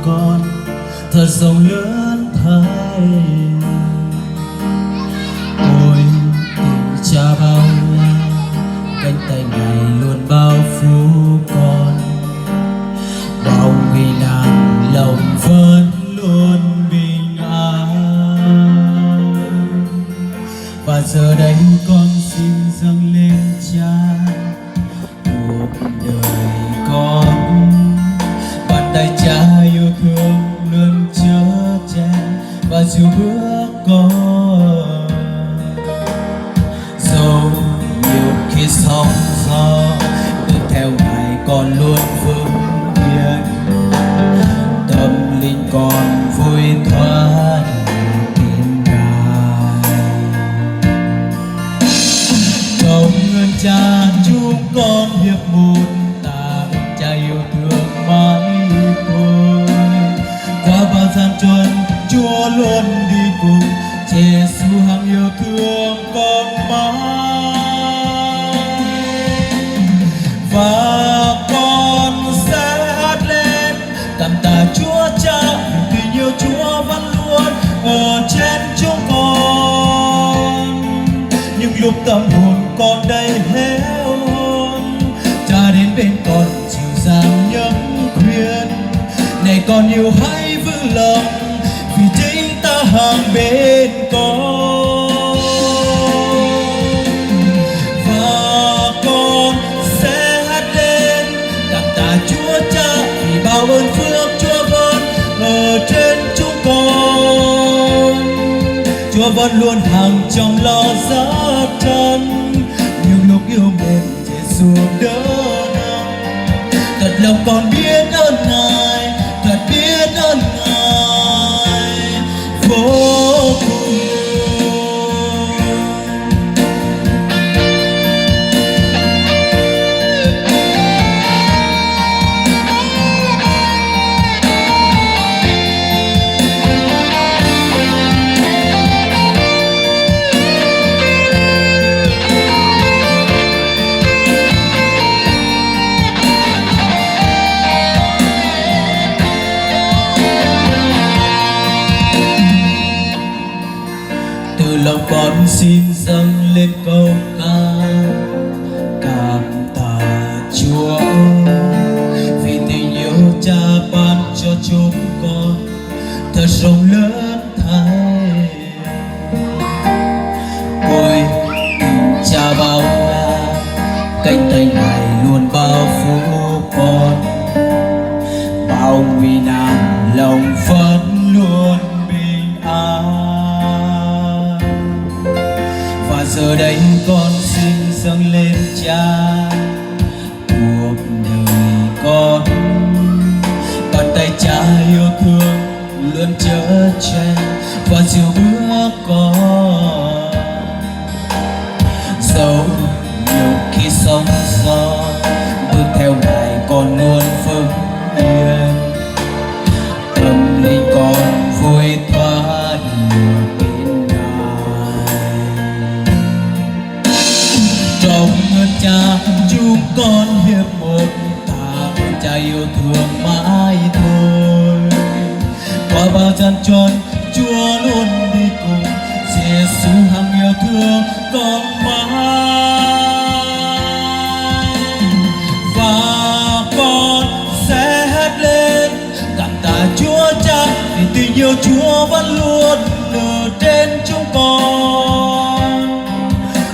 con thật rộng lớn thay. Ôi tình cha bao la, cánh tay Ngài luôn bao phủ con. Bao nguy nan lòng vẫn luôn bình an. Và giờ đây con xin dâng lên Cha cuộc đời con. Bàn tay Cha yêu thương luôn chở che và dìu bước con. Dẫu nhiều khi sóng gió bước theo Ngài con luôn vững yên. Tâm linh con vui thoát tin Ngài. Cầu ơn Cha chúng con hiệp một, tạ ơn Cha yêu thương mãi thôi. Qua bao gian truân Chúa luôn đi cùng, Giêsu hằng yêu thương con mãi. Và con sẽ hát lên cảm tạ Chúa Cha vì tình yêu Chúa vẫn luôn ở trên chúng con. Những lúc tâm hồn con đầy héo hon, Cha đến bên con dịu dàng nhấc khuyên. Này con yêu hãy vững lòng vì chính ta hàng bên con. Và con sẽ hát lên cảm tạ Chúa Cha vì bao ơn phước Chúa vẫn ở trên chúng con. Chúa vẫn luôn hàng trong lo dắt chân, những lúc yêu mến Giêsu đỡ nâng. Thật lòng con biết ơn Ngài, thật biết ơn Ngài vô cùng. Từ lòng con xin dâng lên câu ca cảm tạ Chúa vì tình yêu Cha ban cho chúng con thật rộng lớn thay. Ôi tình Cha bao la, cánh tay Ngài luôn bao phủ con. Bao nguy nan lòng vẫn luôn bình an. Và giờ đây con xin dâng lên Cha cuộc đời con. Bàn tay Cha yêu thương luôn chở che và dìu bước con. Dẫu nhiều khi sóng gió bước theo Ngài con luôn vững yên. Tâm linh con vui thoát bên Ngài. Trong ơn Cha chúng con hiệp một, tạ ơn Cha yêu thương mãi thôi. Qua bao gian truân Chúa luôn đi cùng, Giêsu hằng yêu thương con mãi. Và con sẽ hát lên cảm tạ Chúa Cha vì tình yêu Chúa vẫn luôn ở trên chúng con.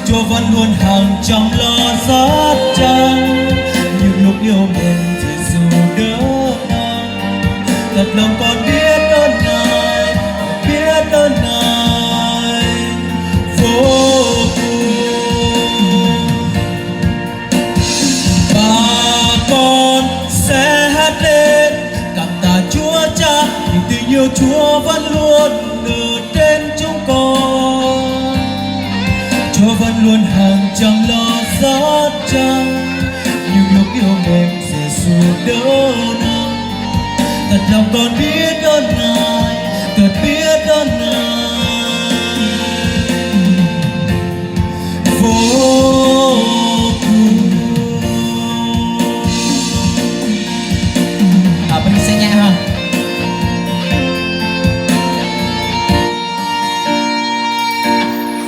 Chúa vẫn luôn hàng trong lo dắt chân, những lúc yêu mến Giêsu đỡ nâng. Thật lòng con biết ơn Ngài, biết ơn Ngài vô cùng. Và con sẽ hát lên cảm tạ Chúa Cha vì tình yêu Chúa vẫn luôn ở trên chúng con. Chúa vẫn luôn hàng trong lo dắt chân, những lúc yêu mến Giêsu đỡ nâng. Thật lòng con biết ơn Ngài,